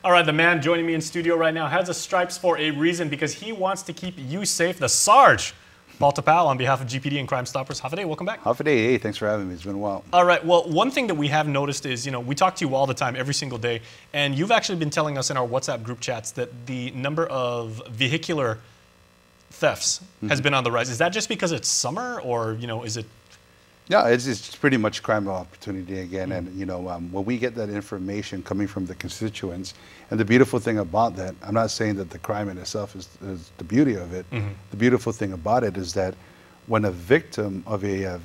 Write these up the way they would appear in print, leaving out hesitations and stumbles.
All right, the man joining me in studio right now has a stripes for a reason because he wants to keep you safe. The Sarge, Paul Tapao, on behalf of GPD and Crime Stoppers. Hafaday, welcome back. Hafaday, hey, thanks for having me. It's been a while. All right, well, one thing that we have noticed is, we talk to you all the time, every single day, and you've actually been telling us in our WhatsApp group chats that the number of vehicular thefts has been on the rise. Is that just because it's summer, or, is it? Yeah, it's pretty much crime of opportunity again. And, when we get that information coming from the constituents, and the beautiful thing about that, I'm not saying that the crime in itself is the beauty of it. The beautiful thing about it is that when a victim of a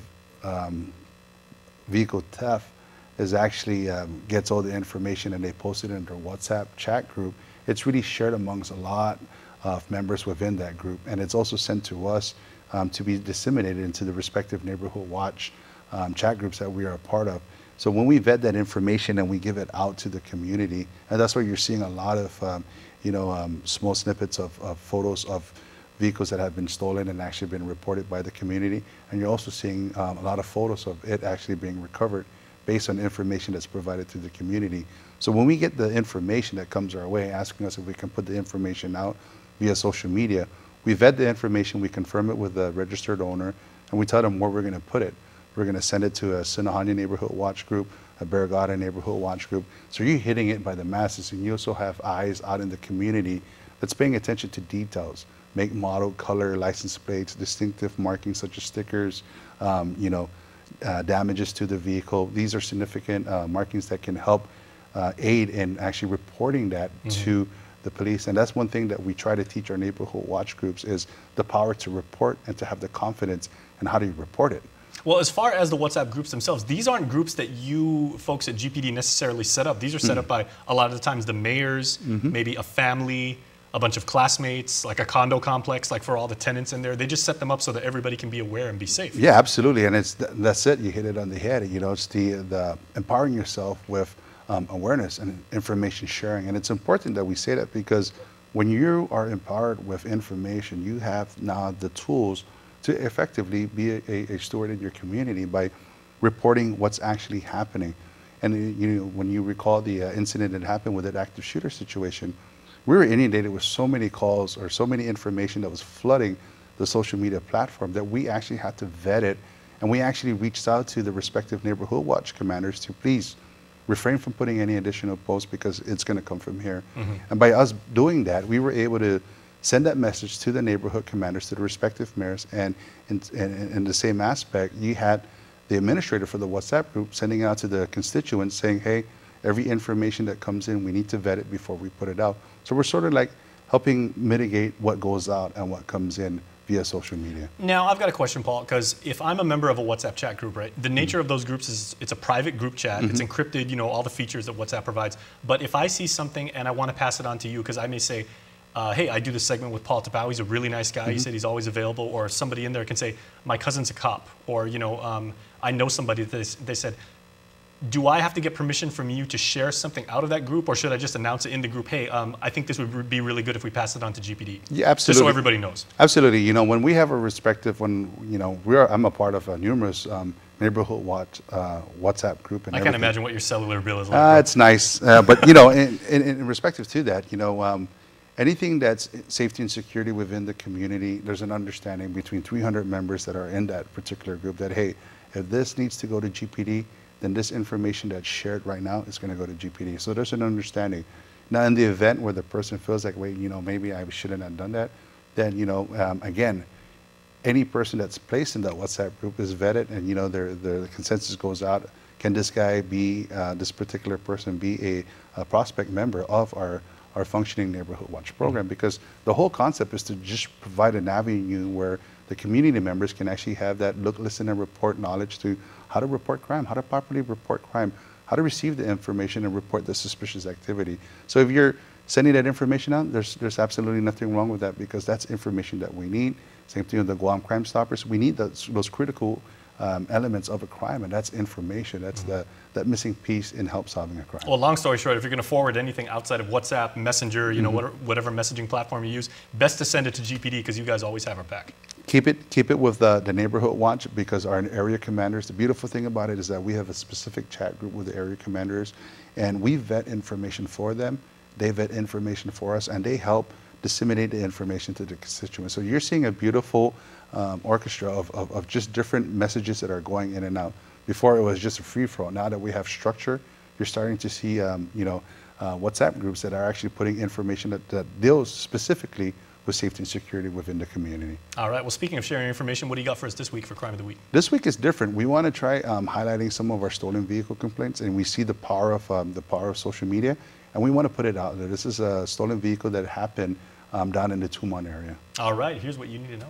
vehicle theft is actually gets all the information and they post it in their WhatsApp chat group, it's really shared amongst a lot of members within that group. And it's also sent to us to be disseminated into the respective neighborhood watch chat groups that we are a part of. So when we vet that information and we give it out to the community, and that's why you're seeing a lot of small snippets of photos of vehicles that have been stolen and actually been reported by the community. And you're also seeing a lot of photos of it actually being recovered based on information that's provided to the community. So when we get the information that comes our way, asking us if we can put the information out via social media, we vet the information, we confirm it with the registered owner, and we tell them where we're going to put it. We're going to send it to a Sinahanya Neighborhood Watch Group, a Barrigada Neighborhood Watch Group. So you're hitting it by the masses, and you also have eyes out in the community that's paying attention to details: make, model, color, license plates, distinctive markings such as stickers, damages to the vehicle. These are significant markings that can help aid in actually reporting that to the police. And that's one thing that we try to teach our neighborhood watch groups is the power to report and to have the confidence in how do you report it. Well, as far as the WhatsApp groups themselves, these aren't groups that you folks at GPD necessarily set up. These are set up by a lot of the times the mayors, maybe a family, a bunch of classmates, like a condo complex, like for all the tenants in there. They just set them up so that everybody can be aware and be safe. Yeah, absolutely. And that's it. You hit it on the head. It's the empowering yourself with awareness and information sharing. And it's important that we say that because when you are empowered with information, you have now the tools to effectively be a steward in your community by reporting what's actually happening. And when you recall the incident that happened with that active shooter situation, we were inundated with so many calls or so many information that was flooding the social media platform that we actually had to vet it. And we actually reached out to the respective neighborhood watch commanders to please refrain from putting any additional posts because it's going to come from here. And by us doing that, we were able to send that message to the neighborhood commanders, to the respective mayors, and in the same aspect, you had the administrator for the WhatsApp group sending it out to the constituents saying, hey, every information that comes in, we need to vet it before we put it out. So we're sort of like helping mitigate what goes out and what comes in via social media. Now, I've got a question, Paul, because if I'm a member of a WhatsApp chat group, right, the nature of those groups is it's a private group chat. It's encrypted, all the features that WhatsApp provides. But if I see something and I want to pass it on to you, because I may say, hey, I do this segment with Paul Tapao. He's a really nice guy. He said he's always available. Or somebody in there can say, my cousin's a cop. Or, I know somebody that they said, do I have to get permission from you to share something out of that group, or should I just announce it in the group? Hey, I think this would be really good if we pass it on to GPD. Yeah, absolutely. Just so everybody knows. Absolutely. When we have a respective, I'm a part of numerous neighborhood watch WhatsApp group. And I can't imagine what your cellular bill is like. It's nice, but in respective to that, anything that's safety and security within the community, there's an understanding between 300 members that are in that particular group that, hey, if this needs to go to GPD, then this information that's shared right now is going to go to GPD. So there's an understanding. Now, in the event where the person feels like, wait, maybe I shouldn't have done that, then, again, any person that's placed in that WhatsApp group is vetted, and, the consensus goes out. Can this guy be, this particular person be a prospect member of our functioning neighborhood watch program? Because the whole concept is to just provide an avenue where the community members can actually have that look, listen, and report knowledge to how to report crime, how to properly report crime, how to receive the information and report the suspicious activity. So if you're sending that information out, there's absolutely nothing wrong with that because that's information that we need. Same thing with the Guam Crime Stoppers. We need those critical elements of a crime, and that's information. That's that missing piece in help solving a crime. Well, long story short, if you're going to forward anything outside of WhatsApp, Messenger, whatever messaging platform you use, best to send it to GPD because you guys always have our back. Keep it with the neighborhood watch because our area commanders, the beautiful thing about it is that we have a specific chat group with the area commanders, and we vet information for them they vet information for us, and they help disseminate the information to the constituents. So you're seeing a beautiful orchestra of just different messages that are going in and out. Before it was just a free-for-all. Now that we have structure, you're starting to see WhatsApp groups that are actually putting information that deals specifically with safety and security within the community. All right. Well, speaking of sharing information, what do you got for us this week for Crime of the Week? This week is different. We want to try highlighting some of our stolen vehicle complaints, and we see the power of social media, and we want to put it out there. This is a stolen vehicle that happened down in the Tumon area. All right. Here's what you need to know.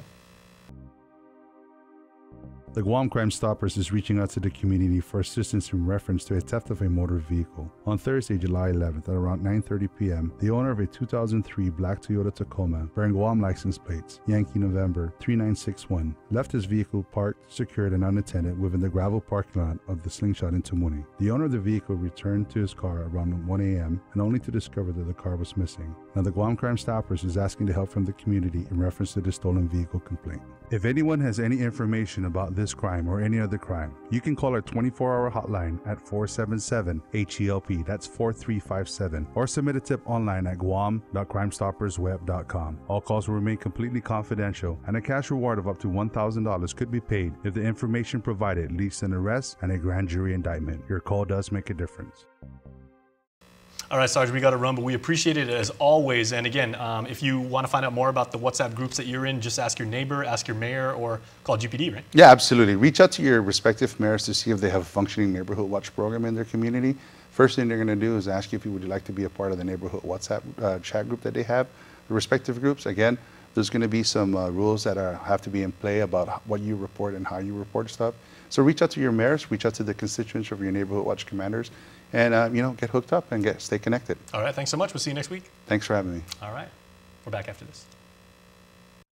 The Guam Crime Stoppers is reaching out to the community for assistance in reference to a theft of a motor vehicle. On Thursday, July 11th at around 9:30 p.m., the owner of a 2003 black Toyota Tacoma bearing Guam license plates, Yankee November 3961, left his vehicle parked, secured, and unattended within the gravel parking lot of the Slingshot in Tumuni. The owner of the vehicle returned to his car around 1 a.m. and only to discover that the car was missing. Now, the Guam Crime Stoppers is asking the help from the community in reference to the stolen vehicle complaint. If anyone has any information about this crime or any other crime, you can call our 24-hour hotline at 477-HELP, that's 4357, or submit a tip online at guam.crimestoppersweb.com. All calls will remain completely confidential, and a cash reward of up to $1,000 could be paid if the information provided leads to an arrest and a grand jury indictment. Your call does make a difference. All right, Sarge, we got to run, but we appreciate it as always. And again, if you want to find out more about the WhatsApp groups that you're in, just ask your neighbor, ask your mayor, or call GPD, right? Yeah, absolutely. Reach out to your respective mayors to see if they have a functioning neighborhood watch program in their community. First thing they're going to do is ask you if you would like to be a part of the neighborhood WhatsApp chat group that they have. The respective groups, again, there's going to be some rules that have to be in play about what you report and how you report stuff. So reach out to your mayors, reach out to the constituents of your neighborhood watch commanders, and get hooked up and stay connected. All right, thanks so much. We'll see you next week. Thanks for having me. All right, we're back after this.